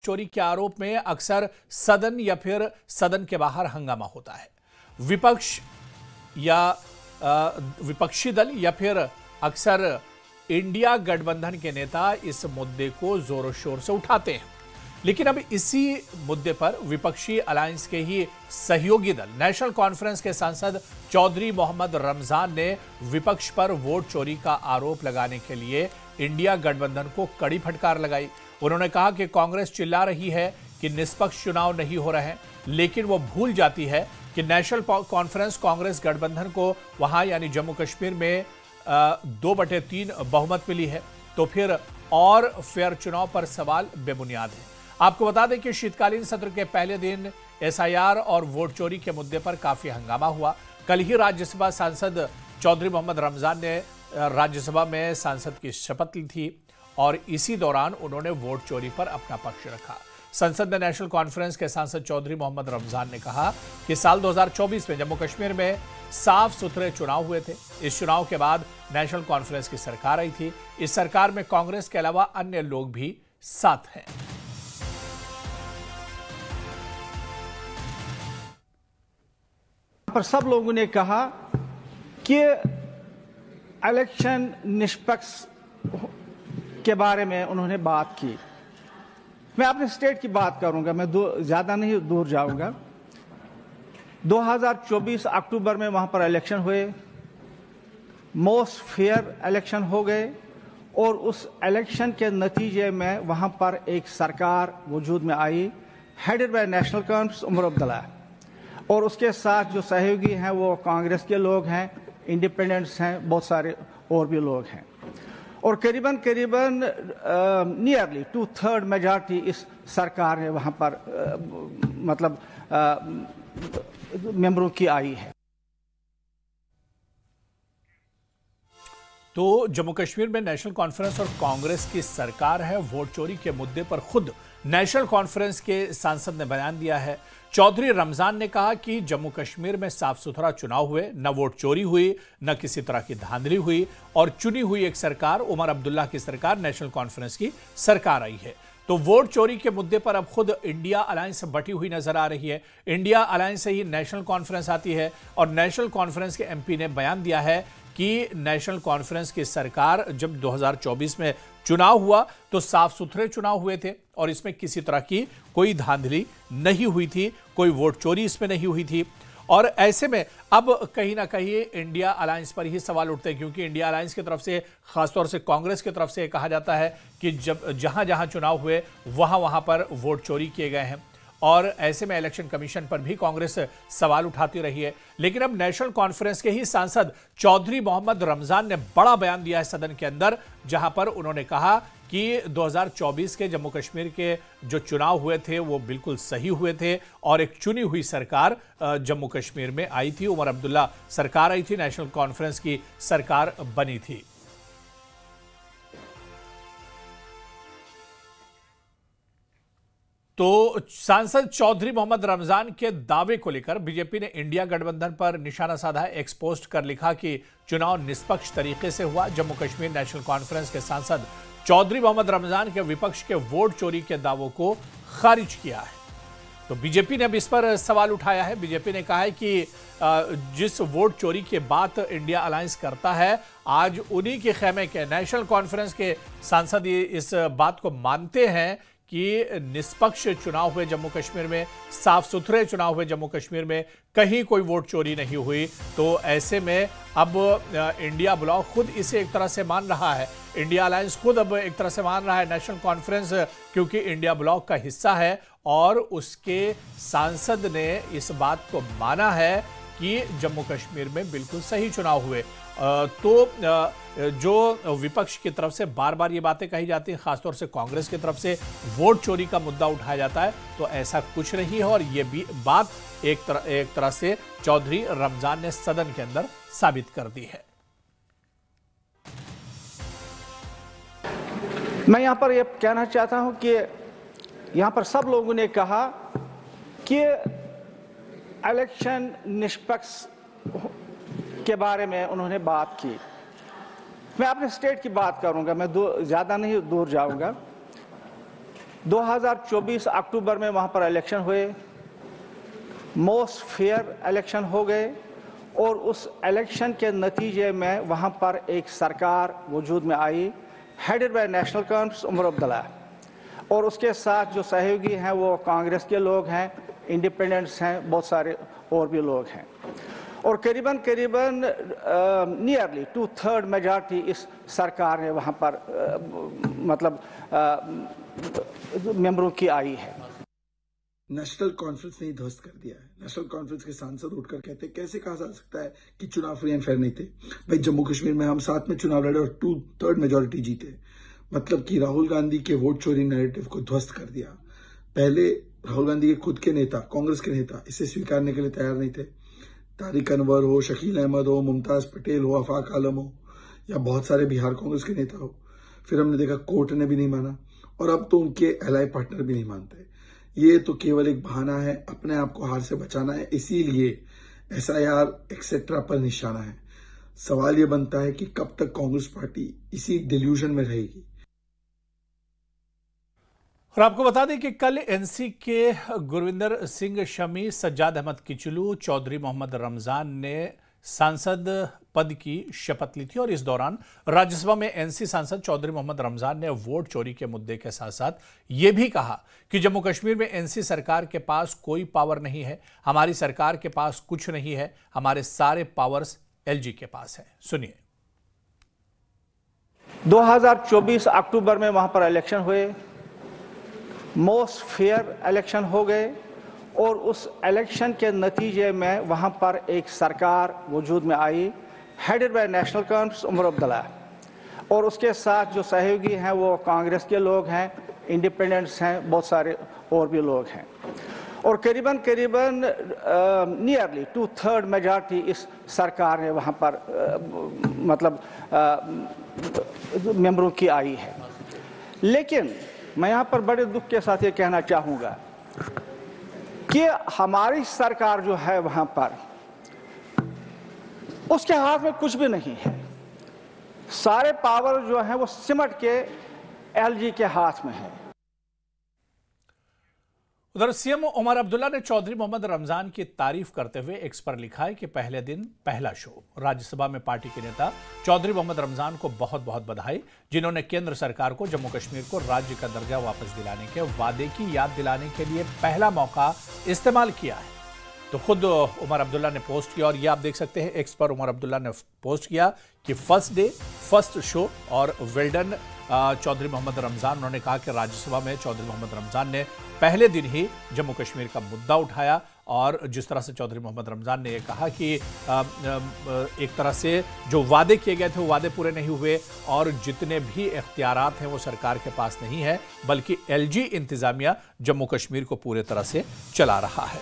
चोरी के आरोप में अक्सर सदन या फिर सदन के बाहर हंगामा होता है। विपक्ष या विपक्षी दल या फिर अक्सर इंडिया गठबंधन के नेता इस मुद्दे को जोरों शोर से उठाते हैं, लेकिन अब इसी मुद्दे पर विपक्षी अलायंस के ही सहयोगी दल नेशनल कॉन्फ्रेंस के सांसद चौधरी मोहम्मद रमजान ने विपक्ष पर वोट चोरी का आरोप लगाने के लिए इंडिया गठबंधन को कड़ी फटकार लगाई। उन्होंने कहा कि कांग्रेस चिल्ला रही है कि निष्पक्ष चुनाव नहीं हो रहे हैं, लेकिन वो भूल जाती है कि नेशनल कॉन्फ्रेंस कांग्रेस गठबंधन को वहां यानी जम्मू कश्मीर में 2/3 बहुमत मिली है, तो फिर और फेयर चुनाव पर सवाल बेबुनियाद है। आपको बता दें कि शीतकालीन सत्र के पहले दिन एसआईआर और वोट चोरी के मुद्दे पर काफी हंगामा हुआ। कल ही राज्यसभा सांसद चौधरी मोहम्मद रमजान ने राज्यसभा में सांसद की शपथ ली थी और इसी दौरान उन्होंने वोट चोरी पर अपना पक्ष रखा। संसद में नेशनल कॉन्फ्रेंस के सांसद चौधरी मोहम्मद रमजान ने कहा कि साल 2024 में जम्मू कश्मीर में साफ सुथरे चुनाव हुए थे। इस चुनाव के बाद नेशनल कॉन्फ्रेंस की सरकार आई थी। इस सरकार में कांग्रेस के अलावा अन्य लोग भी साथ हैं। पर सब लोगों ने कहा कि इलेक्शन निष्पक्ष के बारे में उन्होंने बात की। मैं अपने स्टेट की बात करूंगा, मैं ज्यादा नहीं दूर जाऊंगा। 2024 अक्टूबर में वहां पर इलेक्शन हुए, मोस्ट फेयर इलेक्शन हो गए और उस इलेक्शन के नतीजे में वहां पर एक सरकार वजूद में आई, headed by national conference Omar Abdullah, और उसके साथ जो सहयोगी हैं वो कांग्रेस के लोग हैं, इंडिपेंडेंट्स हैं, बहुत सारे और भी लोग हैं, और करीबन नियरली 2/3 मेजॉरिटी इस सरकार ने वहां पर मेंबरों की आई है। तो जम्मू कश्मीर में नेशनल कॉन्फ्रेंस और कांग्रेस की सरकार है। वोट चोरी के मुद्दे पर खुद नेशनल कॉन्फ्रेंस के सांसद ने बयान दिया है। चौधरी रमजान ने कहा कि जम्मू कश्मीर में साफ सुथरा चुनाव हुए, न वोट चोरी हुई, न किसी तरह की धांधली हुई और चुनी हुई एक सरकार, उमर अब्दुल्ला की सरकार, नेशनल कॉन्फ्रेंस की सरकार आई है। तो वोट चोरी के मुद्दे पर अब खुद इंडिया अलायंस बटी हुई नजर आ रही है। इंडिया अलायंस से ही नेशनल कॉन्फ्रेंस आती है और नेशनल कॉन्फ्रेंस के एमपी ने बयान दिया है कि नेशनल कॉन्फ्रेंस की सरकार जब 2024 में चुनाव हुआ तो साफ सुथरे चुनाव हुए थे और इसमें किसी तरह की कोई धांधली नहीं हुई थी, कोई वोट चोरी इसमें नहीं हुई थी। और ऐसे में अब कहीं ना कहीं इंडिया अलायंस पर ही सवाल उठते हैं, क्योंकि इंडिया अलायंस की तरफ से, खासतौर से कांग्रेस की तरफ से कहा जाता है कि जब जहां जहां चुनाव हुए वहां वहां पर वोट चोरी किए गए हैं और ऐसे में इलेक्शन कमीशन पर भी कांग्रेस सवाल उठाती रही है। लेकिन अब नेशनल कॉन्फ्रेंस के ही सांसद चौधरी मोहम्मद रमजान ने बड़ा बयान दिया है सदन के अंदर, जहां पर उन्होंने कहा कि 2024 के जम्मू कश्मीर के जो चुनाव हुए थे वो बिल्कुल सही हुए थे और एक चुनी हुई सरकार जम्मू कश्मीर में आई थी, उमर अब्दुल्ला सरकार आई थी, नेशनल कॉन्फ्रेंस की सरकार बनी थी। तो सांसद चौधरी मोहम्मद रमजान के दावे को लेकर बीजेपी ने इंडिया गठबंधन पर निशाना साधा है। एक पोस्ट कर लिखा कि चुनाव निष्पक्ष तरीके से हुआ। जम्मू कश्मीर नेशनल कॉन्फ्रेंस के सांसद चौधरी मोहम्मद रमजान के विपक्ष के वोट चोरी के दावों को खारिज किया है। तो बीजेपी ने अब इस पर सवाल उठाया है। बीजेपी ने कहा है कि जिस वोट चोरी की बात इंडिया अलायंस करता है, आज उन्हीं के खेमे के नेशनल कॉन्फ्रेंस के सांसद इस बात को मानते हैं कि निष्पक्ष चुनाव हुए जम्मू कश्मीर में, साफ सुथरे चुनाव हुए जम्मू कश्मीर में, कहीं कोई वोट चोरी नहीं हुई। तो ऐसे में अब इंडिया ब्लॉक खुद इसे एक तरह से मान रहा है, इंडिया अलायंस खुद अब एक तरह से मान रहा है नेशनल कॉन्फ्रेंस, क्योंकि इंडिया ब्लॉक का हिस्सा है और उसके सांसद ने इस बात को माना है कि जम्मू कश्मीर में बिल्कुल सही चुनाव हुए। तो जो विपक्ष की तरफ से बार बार ये बातें कही जाती हैं, खासतौर से कांग्रेस की तरफ से वोट चोरी का मुद्दा उठाया जाता है, तो ऐसा कुछ नहीं है और ये भी बात एक तरह से चौधरी रमजान ने सदन के अंदर साबित कर दी है। मैं यहां पर यह कहना चाहता हूं कि यहां पर सब लोगों ने कहा कि इलेक्शन निष्पक्ष के बारे में उन्होंने बात की। मैं अपने स्टेट की बात करूंगा, मैं ज्यादा नहीं दूर जाऊंगा। 2024 अक्टूबर में वहां पर इलेक्शन हुए, मोस्ट फेयर इलेक्शन हो गए और उस इलेक्शन के नतीजे में वहां पर एक सरकार वजूद में आई, headed by national conference Omar Abdullah, और उसके साथ जो सहयोगी हैं वो कांग्रेस के लोग हैं, इंडिपेंडेंट्स हैं, बहुत सारे और भी लोग हैं, और करीबन नियरली 2/3 मेजॉरिटी इस सरकार ने वहां पर मेंबरों की आई है। नेशनल कॉन्फ्रेंस ने ध्वस्त कर दिया है। नेशनल कॉन्फ्रेंस के सांसद उठकर कहते हैं कैसे कहा जा सकता है कि चुनाव फ्री एंड फेयर नहीं थे। भाई जम्मू कश्मीर में हम साथ में चुनाव लड़े और 2/3 मेजॉरिटी जीते, मतलब कि राहुल गांधी के वोट चोरी नैरेटिव को ध्वस्त कर दिया। पहले राहुल गांधी के खुद के नेता, कांग्रेस के नेता इसे स्वीकारने के लिए तैयार नहीं थे। तारिक अनवर हो, शकील अहमद हो, मुमताज पटेल हो, आफाक आलम हो, या बहुत सारे बिहार कांग्रेस के नेता हो। फिर हमने देखा कोर्ट ने भी नहीं माना और अब तो उनके एलाई पार्टनर भी नहीं मानते। ये तो केवल एक बहाना है, अपने आप को हार से बचाना है, इसीलिए SIR एक्सेट्रा पर निशाना है। सवाल ये बनता है कि कब तक कांग्रेस पार्टी इसी डिल्यूजन में रहेगी। और आपको बता दें कि कल NC के गुरविंदर सिंह शमी, सज्जाद अहमद किचलू, चौधरी मोहम्मद रमजान ने सांसद पद की शपथ ली थी और इस दौरान राज्यसभा में NC सांसद चौधरी मोहम्मद रमजान ने वोट चोरी के मुद्दे के साथ साथ ये भी कहा कि जम्मू कश्मीर में NC सरकार के पास कोई पावर नहीं है, हमारी सरकार के पास कुछ नहीं है, हमारे सारे पावर्स LG के पास है। सुनिए। 2024 अक्टूबर में वहां पर इलेक्शन हुए, मोस्ट फेयर इलेक्शन हो गए और उस इलेक्शन के नतीजे में वहां पर एक सरकार वजूद में आई, headed by national conference Omar Abdullah, और उसके साथ जो सहयोगी हैं वो कांग्रेस के लोग हैं, इंडिपेंडेंट्स हैं, बहुत सारे और भी लोग हैं, और करीबन नियरली 2/3 मेजॉरिटी इस सरकार ने वहां पर मेंबरों की आई है। लेकिन मैं यहां पर बड़े दुख के साथ ये कहना चाहूंगा कि हमारी सरकार जो है वहां पर उसके हाथ में कुछ भी नहीं है। सारे पावर जो है वो सिमट के LG के हाथ में है। उधर CM उमर अब्दुल्ला ने चौधरी मोहम्मद रमजान की तारीफ करते हुए एक्स पर लिखा है कि पहले दिन पहला शो। राज्यसभा में पार्टी के नेता चौधरी मोहम्मद रमजान को बहुत बहुत बधाई, जिन्होंने केंद्र सरकार को जम्मू कश्मीर को राज्य का दर्जा वापस दिलाने के वादे की याद दिलाने के लिए पहला मौका इस्तेमाल किया है। तो खुद उमर अब्दुल्ला ने पोस्ट किया और ये आप देख सकते हैं एक्स पर उमर अब्दुल्ला ने पोस्ट किया कि फर्स्ट डे फर्स्ट शो और वेल डन चौधरी मोहम्मद रमजान। उन्होंने कहा कि राज्यसभा में चौधरी मोहम्मद रमजान ने पहले दिन ही जम्मू कश्मीर का मुद्दा उठाया और जिस तरह से चौधरी मोहम्मद रमजान ने यह कहा कि एक तरह से जो वादे किए गए थे वो वादे पूरे नहीं हुए और जितने भी इख्तियारात हैं वो सरकार के पास नहीं है, बल्कि LG इंतजामिया जम्मू कश्मीर को पूरे तरह से चला रहा है।